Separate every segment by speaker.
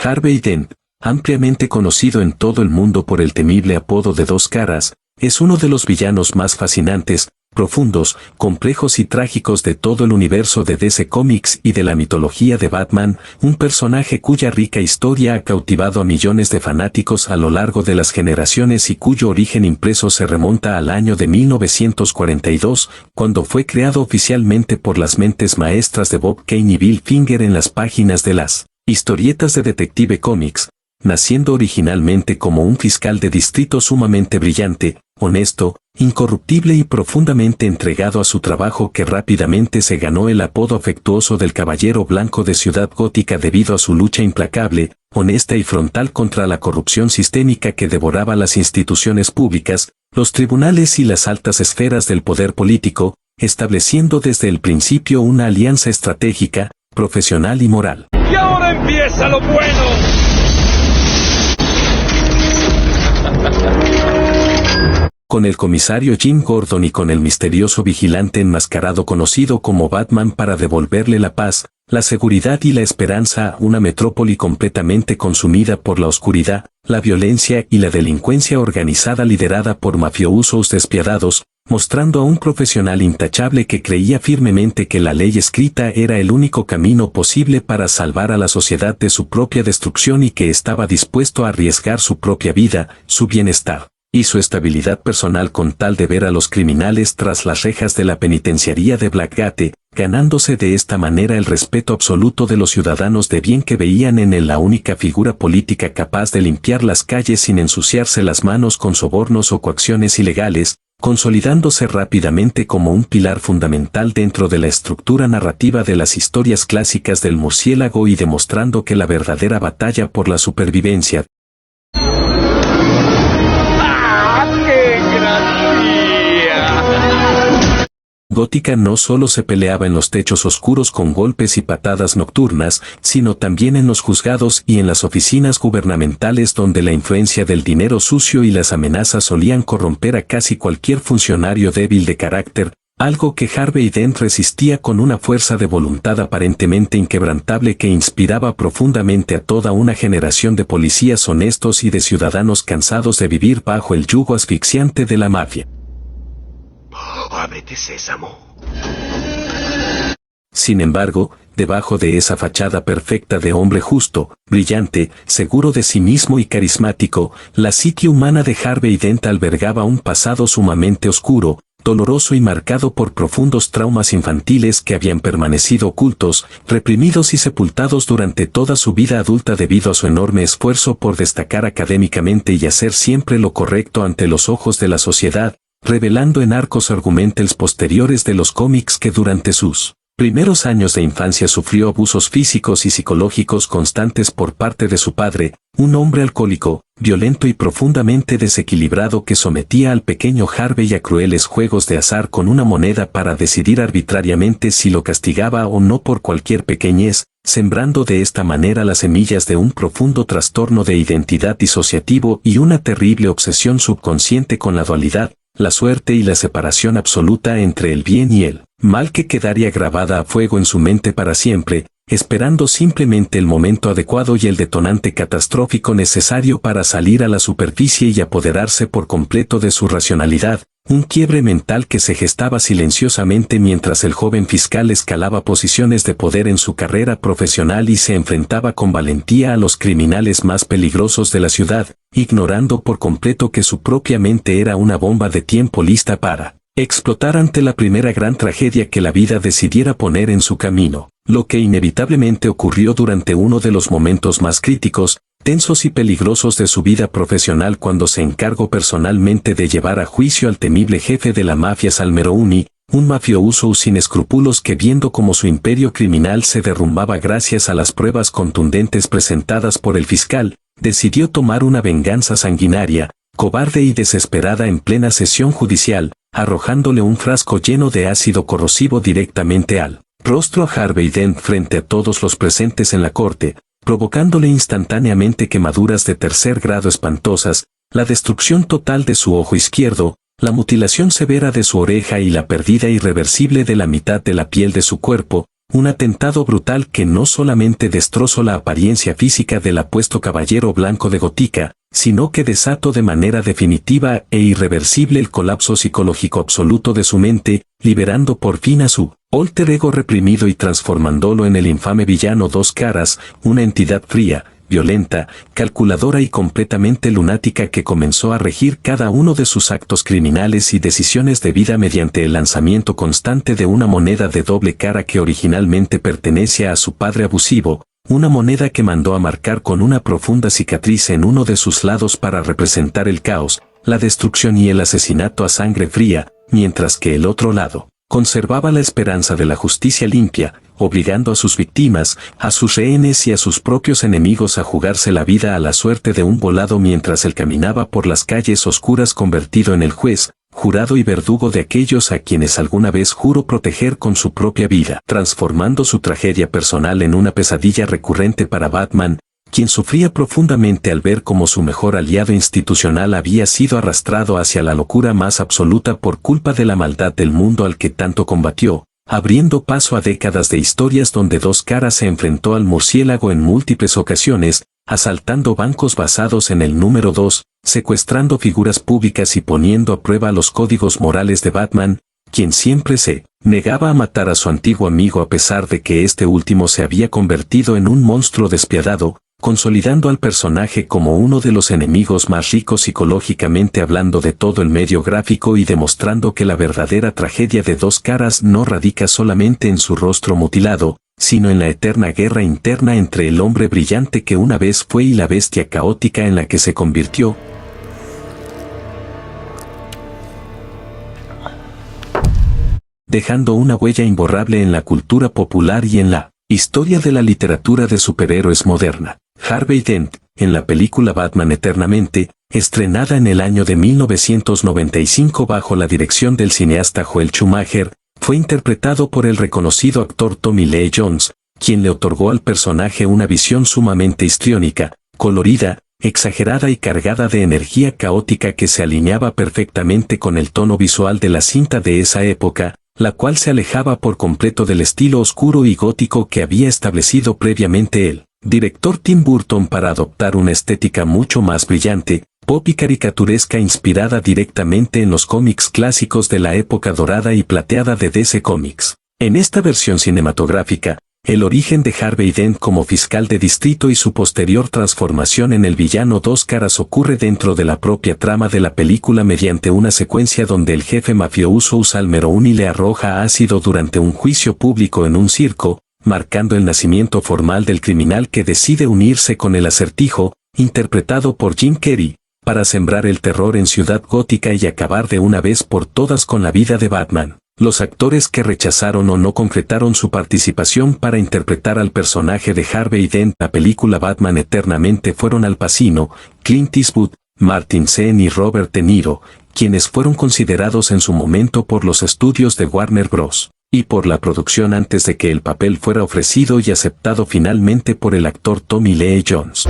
Speaker 1: Harvey Dent, ampliamente conocido en todo el mundo por el temible apodo de Dos Caras, es uno de los villanos más fascinantes, profundos, complejos y trágicos de todo el universo de DC Comics y de la mitología de Batman, un personaje cuya rica historia ha cautivado a millones de fanáticos a lo largo de las generaciones y cuyo origen impreso se remonta al año de 1942, cuando fue creado oficialmente por las mentes maestras de Bob Kane y Bill Finger en las páginas de las historietas de Detective Comics, naciendo originalmente como un fiscal de distrito sumamente brillante, honesto, incorruptible y profundamente entregado a su trabajo, que rápidamente se ganó el apodo afectuoso del Caballero Blanco de Ciudad Gótica debido a su lucha implacable, honesta y frontal contra la corrupción sistémica que devoraba las instituciones públicas, los tribunales y las altas esferas del poder político, estableciendo desde el principio una alianza estratégica, profesional y moral.
Speaker 2: ¡Y ahora empieza lo bueno!
Speaker 1: Con el comisario Jim Gordon y con el misterioso vigilante enmascarado conocido como Batman para devolverle la paz, la seguridad y la esperanza a una metrópoli completamente consumida por la oscuridad, la violencia y la delincuencia organizada liderada por mafiosos despiadados, mostrando a un profesional intachable que creía firmemente que la ley escrita era el único camino posible para salvar a la sociedad de su propia destrucción y que estaba dispuesto a arriesgar su propia vida, su bienestar y su estabilidad personal con tal de ver a los criminales tras las rejas de la penitenciaría de Blackgate, ganándose de esta manera el respeto absoluto de los ciudadanos de bien que veían en él la única figura política capaz de limpiar las calles sin ensuciarse las manos con sobornos o coacciones ilegales, consolidándose rápidamente como un pilar fundamental dentro de la estructura narrativa de las historias clásicas del murciélago y demostrando que la verdadera batalla por la supervivencia Gótica no solo se peleaba en los techos oscuros con golpes y patadas nocturnas, sino también en los juzgados y en las oficinas gubernamentales donde la influencia del dinero sucio y las amenazas solían corromper a casi cualquier funcionario débil de carácter, algo que Harvey Dent resistía con una fuerza de voluntad aparentemente inquebrantable que inspiraba profundamente a toda una generación de policías honestos y de ciudadanos cansados de vivir bajo el yugo asfixiante de la mafia.
Speaker 3: ¡Ábrete, Sésamo!
Speaker 1: Sin embargo, debajo de esa fachada perfecta de hombre justo, brillante, seguro de sí mismo y carismático, la psique humana de Harvey Dent albergaba un pasado sumamente oscuro, doloroso y marcado por profundos traumas infantiles que habían permanecido ocultos, reprimidos y sepultados durante toda su vida adulta debido a su enorme esfuerzo por destacar académicamente y hacer siempre lo correcto ante los ojos de la sociedad, revelando en arcos argumentales posteriores de los cómics que durante sus primeros años de infancia sufrió abusos físicos y psicológicos constantes por parte de su padre, un hombre alcohólico, violento y profundamente desequilibrado que sometía al pequeño Harvey a crueles juegos de azar con una moneda para decidir arbitrariamente si lo castigaba o no por cualquier pequeñez, sembrando de esta manera las semillas de un profundo trastorno de identidad disociativo y una terrible obsesión subconsciente con la dualidad, la suerte y la separación absoluta entre el bien y el mal que quedaría grabada a fuego en su mente para siempre, esperando simplemente el momento adecuado y el detonante catastrófico necesario para salir a la superficie y apoderarse por completo de su racionalidad, un quiebre mental que se gestaba silenciosamente mientras el joven fiscal escalaba posiciones de poder en su carrera profesional y se enfrentaba con valentía a los criminales más peligrosos de la ciudad, ignorando por completo que su propia mente era una bomba de tiempo lista para explotar ante la primera gran tragedia que la vida decidiera poner en su camino, lo que inevitablemente ocurrió durante uno de los momentos más críticos, tensos y peligrosos de su vida profesional cuando se encargó personalmente de llevar a juicio al temible jefe de la mafia Sal Maroni, un mafioso sin escrúpulos que viendo cómo su imperio criminal se derrumbaba gracias a las pruebas contundentes presentadas por el fiscal, decidió tomar una venganza sanguinaria, cobarde y desesperada en plena sesión judicial, arrojándole un frasco lleno de ácido corrosivo directamente al rostro a Harvey Dent frente a todos los presentes en la corte, provocándole instantáneamente quemaduras de tercer grado espantosas, la destrucción total de su ojo izquierdo, la mutilación severa de su oreja y la pérdida irreversible de la mitad de la piel de su cuerpo, un atentado brutal que no solamente destrozó la apariencia física del apuesto caballero blanco de Gótica, sino que desató de manera definitiva e irreversible el colapso psicológico absoluto de su mente, liberando por fin a su alter ego reprimido y transformándolo en el infame villano Dos Caras, una entidad fría, violenta, calculadora y completamente lunática que comenzó a regir cada uno de sus actos criminales y decisiones de vida mediante el lanzamiento constante de una moneda de doble cara que originalmente pertenecía a su padre abusivo, una moneda que mandó a marcar con una profunda cicatriz en uno de sus lados para representar el caos, la destrucción y el asesinato a sangre fría, mientras que el otro lado conservaba la esperanza de la justicia limpia, obligando a sus víctimas, a sus rehenes y a sus propios enemigos a jugarse la vida a la suerte de un volado mientras él caminaba por las calles oscuras convertido en el juez, jurado y verdugo de aquellos a quienes alguna vez juró proteger con su propia vida, transformando su tragedia personal en una pesadilla recurrente para Batman, quien sufría profundamente al ver cómo su mejor aliado institucional había sido arrastrado hacia la locura más absoluta por culpa de la maldad del mundo al que tanto combatió, abriendo paso a décadas de historias donde Dos Caras se enfrentó al murciélago en múltiples ocasiones, asaltando bancos basados en el número 2, secuestrando figuras públicas y poniendo a prueba los códigos morales de Batman, quien siempre se negaba a matar a su antiguo amigo a pesar de que este último se había convertido en un monstruo despiadado, consolidando al personaje como uno de los enemigos más ricos psicológicamente hablando de todo el medio gráfico y demostrando que la verdadera tragedia de Dos Caras no radica solamente en su rostro mutilado, sino en la eterna guerra interna entre el hombre brillante que una vez fue y la bestia caótica en la que se convirtió, dejando una huella imborrable en la cultura popular y en la historia de la literatura de superhéroes moderna. Harvey Dent, en la película Batman Eternamente, estrenada en el año de 1995 bajo la dirección del cineasta Joel Schumacher, fue interpretado por el reconocido actor Tommy Lee Jones, quien le otorgó al personaje una visión sumamente histriónica, colorida, exagerada y cargada de energía caótica que se alineaba perfectamente con el tono visual de la cinta de esa época, la cual se alejaba por completo del estilo oscuro y gótico que había establecido previamente el director Tim Burton para adoptar una estética mucho más brillante, pop y caricaturesca inspirada directamente en los cómics clásicos de la época dorada y plateada de DC Comics. En esta versión cinematográfica, el origen de Harvey Dent como fiscal de distrito y su posterior transformación en el villano Dos Caras ocurre dentro de la propia trama de la película mediante una secuencia donde el jefe mafioso usa al Meroun y le arroja ácido durante un juicio público en un circo, marcando el nacimiento formal del criminal que decide unirse con el Acertijo, interpretado por Jim Carrey, para sembrar el terror en Ciudad Gótica y acabar de una vez por todas con la vida de Batman. Los actores que rechazaron o no concretaron su participación para interpretar al personaje de Harvey Dent en la película Batman Eternamente fueron Al Pacino, Clint Eastwood, Martin Sheen y Robert De Niro, quienes fueron considerados en su momento por los estudios de Warner Bros. Y por la producción antes de que el papel fuera ofrecido y aceptado finalmente por el actor Tommy Lee Jones.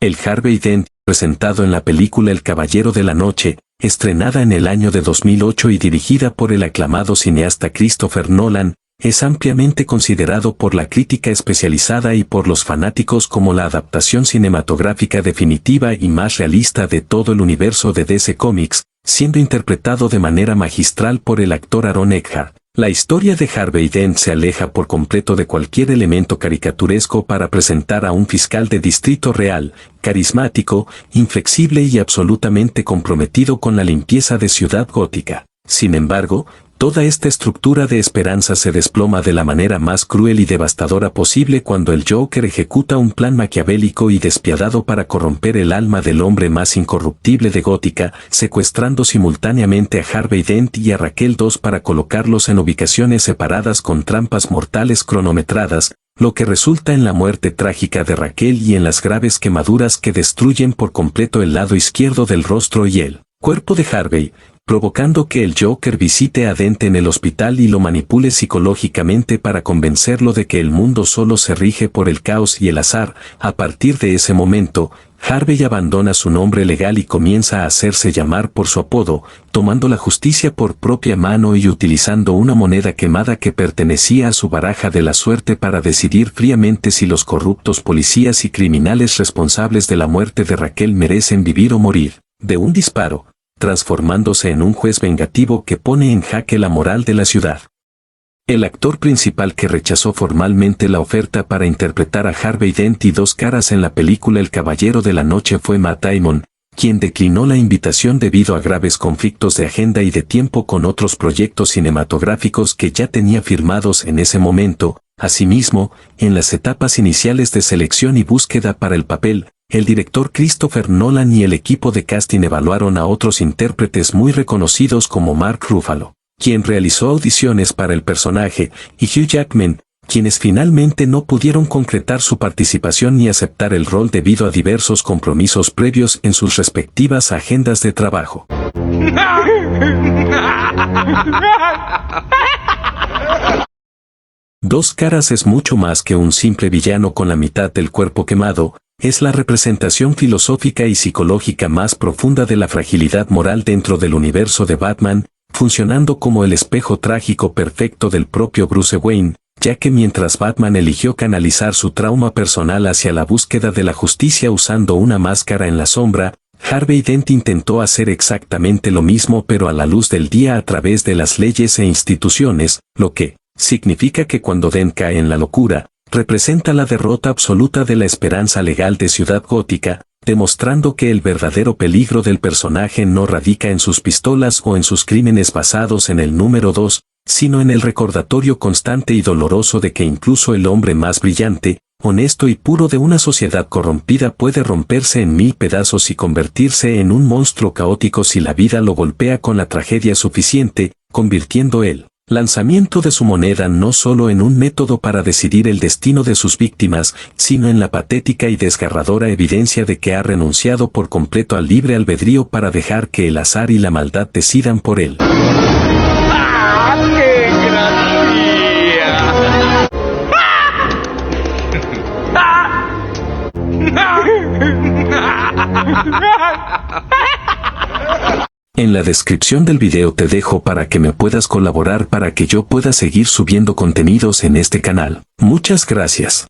Speaker 1: El Harvey Dent, presentado en la película El Caballero de la Noche, estrenada en el año de 2008 y dirigida por el aclamado cineasta Christopher Nolan, es ampliamente considerado por la crítica especializada y por los fanáticos como la adaptación cinematográfica definitiva y más realista de todo el universo de DC Comics, siendo interpretado de manera magistral por el actor Aaron Eckhart. La historia de Harvey Dent se aleja por completo de cualquier elemento caricaturesco para presentar a un fiscal de distrito real, carismático, inflexible y absolutamente comprometido con la limpieza de Ciudad Gótica. Sin embargo, toda esta estructura de esperanza se desploma de la manera más cruel y devastadora posible cuando el Joker ejecuta un plan maquiavélico y despiadado para corromper el alma del hombre más incorruptible de Gótica, secuestrando simultáneamente a Harvey Dent y a Raquel II para colocarlos en ubicaciones separadas con trampas mortales cronometradas, lo que resulta en la muerte trágica de Raquel y en las graves quemaduras que destruyen por completo el lado izquierdo del rostro y el cuerpo de Harvey, provocando que el Joker visite a Dent en el hospital y lo manipule psicológicamente para convencerlo de que el mundo solo se rige por el caos y el azar. A partir de ese momento, Harvey abandona su nombre legal y comienza a hacerse llamar por su apodo, tomando la justicia por propia mano y utilizando una moneda quemada que pertenecía a su baraja de la suerte para decidir fríamente si los corruptos policías y criminales responsables de la muerte de Raquel merecen vivir o morir, de un disparo, transformándose en un juez vengativo que pone en jaque la moral de la ciudad. El actor principal que rechazó formalmente la oferta para interpretar a Harvey Dent y Dos Caras en la película El Caballero de la Noche fue Matt Damon, quien declinó la invitación debido a graves conflictos de agenda y de tiempo con otros proyectos cinematográficos que ya tenía firmados en ese momento. Asimismo, en las etapas iniciales de selección y búsqueda para el papel, el director Christopher Nolan y el equipo de casting evaluaron a otros intérpretes muy reconocidos como Mark Ruffalo, quien realizó audiciones para el personaje, y Hugh Jackman, quienes finalmente no pudieron concretar su participación ni aceptar el rol debido a diversos compromisos previos en sus respectivas agendas de trabajo. Dos Caras es mucho más que un simple villano con la mitad del cuerpo quemado, es la representación filosófica y psicológica más profunda de la fragilidad moral dentro del universo de Batman, funcionando como el espejo trágico perfecto del propio Bruce Wayne, ya que mientras Batman eligió canalizar su trauma personal hacia la búsqueda de la justicia usando una máscara en la sombra, Harvey Dent intentó hacer exactamente lo mismo pero a la luz del día a través de las leyes e instituciones, lo que significa que cuando Dent cae en la locura, representa la derrota absoluta de la esperanza legal de Ciudad Gótica, demostrando que el verdadero peligro del personaje no radica en sus pistolas o en sus crímenes basados en el número 2, sino en el recordatorio constante y doloroso de que incluso el hombre más brillante, honesto y puro de una sociedad corrompida puede romperse en 1000 pedazos y convertirse en un monstruo caótico si la vida lo golpea con la tragedia suficiente, convirtiendo el lanzamiento de su moneda no solo en un método para decidir el destino de sus víctimas, sino en la patética y desgarradora evidencia de que ha renunciado por completo al libre albedrío para dejar que el azar y la maldad decidan por él.
Speaker 2: ¡Ah, qué gracia!
Speaker 1: En la descripción del video te dejo para que me puedas colaborar para que yo pueda seguir subiendo contenidos en este canal. Muchas gracias.